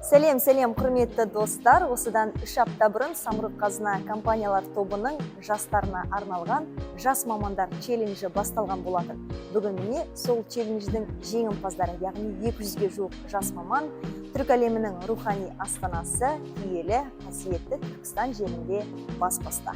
Сәлем, құрметті достар. Осыдан 3 апта бұрын Самұрық-қазына компаниялар тобының жастарына арналған жас мамандар челленджі басталған болатын. Бүгін міне сол челлендждің жеңімпаздары, яғни 200-ге жуық жас маман түрік әлемінің рухани астанасы киелі қасиетті Түркістан жерінде бас қосты.